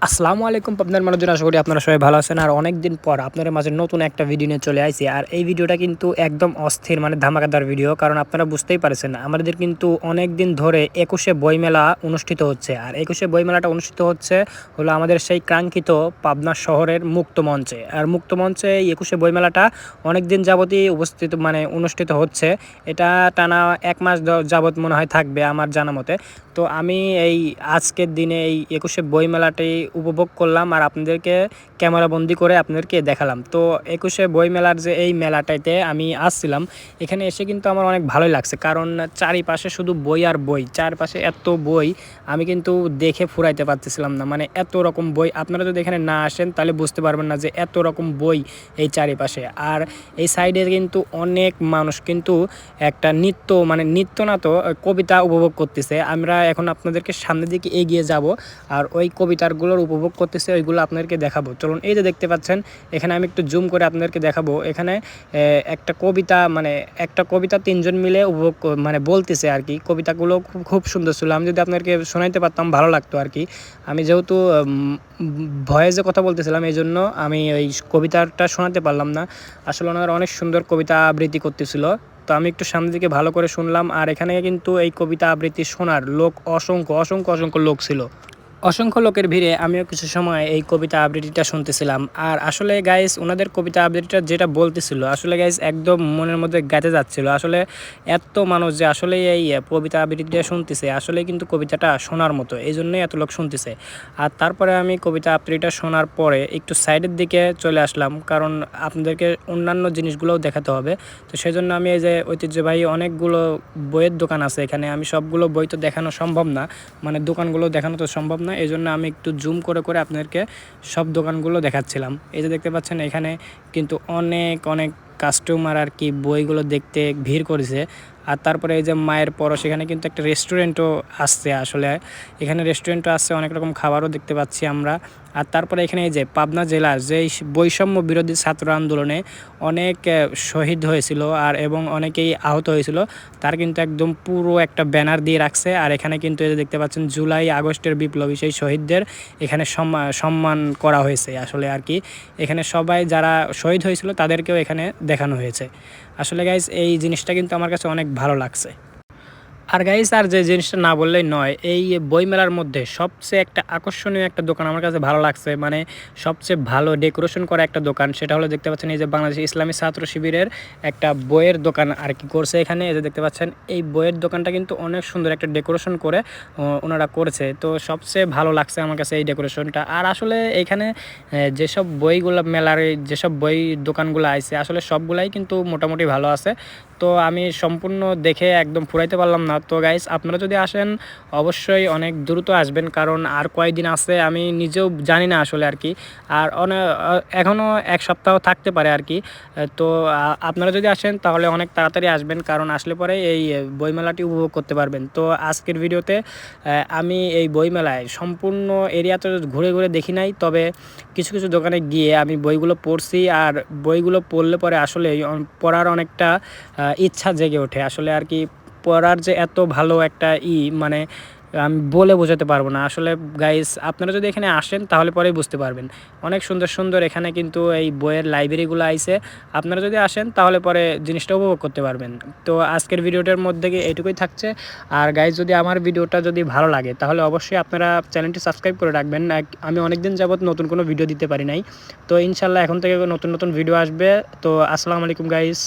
আসসালামু আলাইকুম পাবনার মানুষজন, আশা করি আপনারা সবাই ভালো আছেন। আর অনেক দিন পর আপনাদের মাঝে নতুন একটা ভিডিও নিয়ে চলে আইছি। আর এই ভিডিওটা কিন্তু একদম অস্থির, মানে ধামাকাদার ভিডিও। কারণ আপনারা বুঝতেই পারছেন, আমাদের কিন্তু অনেক দিন ধরে 21শে বইমেলা অনুষ্ঠিত হচ্ছে। আর 21শে বইমেলাটা অনুষ্ঠিত হচ্ছে হলো আমাদের সেই কাঙ্ক্ষিত পাবনা শহরের মুক্ত মঞ্চে। আর মুক্ত মঞ্চে এই 21শে বইমেলাটা অনেক দিন যাবতই অনুষ্ঠিত হচ্ছে। এটা টানা 1 মাস যাবত মনে হয় থাকবে আমার জানা মতে। তো আমি এই আজকের দিনে এই 21শে বইমেলাটি উপভোগ করলাম আর আপনাদেরকে ক্যামেরাবন্দি করে আপনাদেরকে দেখালাম। তো 21শে বইমেলার যে এই মেলাটাতে আমি আসছিলাম, এখানে এসে কিন্তু আমার অনেক ভালোই লাগছে। কারণ চারিপাশে শুধু বই আর বই, চারপাশে এত বই আমি কিন্তু দেখে ফুরাইতে পারতেছিলাম না। মানে এত রকম বই, আপনারা যদি এখানে না আসেন তাহলে বুঝতে পারবেন না যে এত রকম বই এই চারিপাশে। আর এই সাইডে কিন্তু অনেক মানুষ কিন্তু একটা নৃত্য, মানে নৃত্য না তো কবিতা উপভোগ করতেছে। আমরা এখন আপনাদেরকে সামনের দিকে এগিয়ে যাব আর ওই কবিতাগুলোর উপভোগ করতেছে, ওইগুলো আপনাদেরকে দেখাবো। চলুন, এই যে দেখতে পাচ্ছেন, এখানে আমি একটু জুম করে আপনাদেরকে দেখাবো। এখানে একটা কবিতা 3জন মিলে উপভোগ মানে বলতেছে আর কি। কবিতাগুলো খুব সুন্দর ছিল। আমি যদি আপনাদেরকে শোনাইতে পারতাম ভালো লাগতো আর কি। আমি যেহেতু ভয়েসে কথা বলতেছিলাম, এই জন্য আমি ওই কবিতাটা শোনাতে পারলাম না। আসলে ওনারা অনেক সুন্দর কবিতা আবৃত্তি করতেছিল। তো আমি একটু সামনের দিকে ভালো করে শুনলাম। আর এখানে কিন্তু এই কবিতা আবৃত্তি শোনার লোক অসংখ্য অসংখ্য অসংখ্য লোক ছিল। অসংখ্য লোকের ভিড়ে আমিও কিছু সময় এই কবিতা আবৃত্তিটা শুনতেছিলাম। আর আসলে গাইস, ওনাদের কবিতা আবৃত্তিটা যেটা বলতেছিল, আসলে গাইস একদম মনের মধ্যে গাইতে যাচ্ছিল। আসলে এত মানুষ যে আসলে এই কবিতা আবৃত্তিটা শুনতেছে, আসলে কিন্তু কবিতাটা শোনার মতো, এই জন্যই এত লোক শুনতেছে। আর তারপরে আমি কবিতা আবৃত্তিটা শোনার পরে একটু সাইডের দিকে চলে আসলাম, কারণ আপনাদেরকে অন্যান্য জিনিসগুলোও দেখাতে হবে। তো সেই জন্য আমি এই যে ঐতিহ্যবাহী অনেকগুলো বইয়ের দোকান আছে এখানে, আমি সবগুলো বই তো দেখানো সম্ভব না, মানে দোকানগুলো দেখানো তো সম্ভব না। এই জন্য আমি একটু জুম করে করে আপনাদেরকে সব দোকানগুলো দেখাচ্ছিলাম। এই যে দেখতে পাচ্ছেন, এখানে কিন্তু অনেক অনেক কাস্টমার আর কি বইগুলো দেখতে ভিড় করেছে। আর তারপরে এই যে মায়ের পরশ, এখানে কিন্তু একটা রেস্টুরেন্টও আসছে। আসলে এখানে রেস্টুরেন্টও আসছে, অনেক রকম খাবারও দেখতে পাচ্ছি আমরা। আর তারপরে এখানে এই যে পাবনা জেলার যে বৈষম্য বিরোধী ছাত্র আন্দোলনে অনেক শহীদ হয়েছিল আর এবং অনেকেই আহত হয়েছিল, তার কিন্তু একদম পুরো একটা ব্যানার দিয়ে রাখছে। আর এখানে কিন্তু এই যে দেখতে পাচ্ছেন, জুলাই আগস্টের বিপ্লবী সেই শহীদদের এখানে সম্মান করা হয়েছে আসলে আর কি। এখানে সবাই যারা শহীদ হয়েছিল তাদেরকেও এখানে দেখানো হয়েছে। আসলে গাইজ, এই জিনিসটা কিন্তু আমার কাছে অনেক ভালো লাগছে। আর গাইস, আর যে জিনিসটা না বললেই নয়, এই বইমেলার মধ্যে সবচেয়ে একটা আকর্ষণীয় একটা দোকান আমার কাছে ভালো লাগছে, মানে সবচেয়ে ভালো ডেকোরেশন করা একটা দোকান। সেটা হলো দেখতে পাচ্ছেন, এই যে বাংলাদেশ ইসলামী ছাত্র শিবিরের একটা বইয়ের দোকান আর কি করছে এখানে। এই যে দেখতে পাচ্ছেন, এই বইয়ের দোকানটা কিন্তু অনেক সুন্দর একটা ডেকোরেশন করে ওনারা করেছে। তো সবচেয়ে ভালো লাগছে আমার কাছে এই ডেকোরেশনটা। আর আসলে এখানে যেসব বইগুলো মেলার যেসব বই দোকানগুলো আছে, আসলে সবগুলাই কিন্তু মোটামুটি ভালো আছে। তো আমি সম্পূর্ণ দেখে একদম ফুরাইতে পারলাম না। তো গাইস, আপনারা যদি আসেন অবশ্যই অনেক দ্রুত আসবেন, কারণ আর কয়েকদিন আছে আমি নিজেও জানি না আসলে আর কি। আর এখনও 1 সপ্তাহ থাকতে পারে আর কি। তো আপনারা যদি আসেন তাহলে অনেক তাড়াতাড়ি আসবেন, কারণ আসলে পরে এই বইমেলাটি উপভোগ করতে পারবেন। তো আজকের ভিডিওতে আমি এই বইমেলায় সম্পূর্ণ এরিয়াতে ঘুরে ঘুরে দেখি নাই, তবে কিছু কিছু দোকানে গিয়ে আমি বইগুলো পড়ছি। আর বইগুলো পড়লে পরে আসলে পড়ার অনেকটা ইচ্ছা জেগে ওঠে আসলে আর কি। পড়ার যে এত ভালো একটা মানে আমি বলে বোঝাতে পারবো না আসলে। গাইস, আপনারা যদি এখানে আসেন তাহলে পরেই বুঝতে পারবেন। অনেক সুন্দর সুন্দর এখানে কিন্তু এই বইয়ের লাইব্রেরিগুলো আইছে। আপনারা যদি আসেন তাহলে পরে জিনিসটা উপভোগ করতে পারবেন। তো আজকের ভিডিওটার মধ্যে এইটুকুই থাকছে। আর গাইস, যদি আমার ভিডিওটা যদি ভালো লাগে তাহলে অবশ্যই আপনারা চ্যানেলটি সাবস্ক্রাইব করে রাখবেন। আমি অনেকদিন যাবত নতুন কোনো ভিডিও দিতে পারি নাই, তো ইনশাল্লাহ এখন থেকে নতুন নতুন ভিডিও আসবে। তো আসসালামু আলাইকুম গাইস।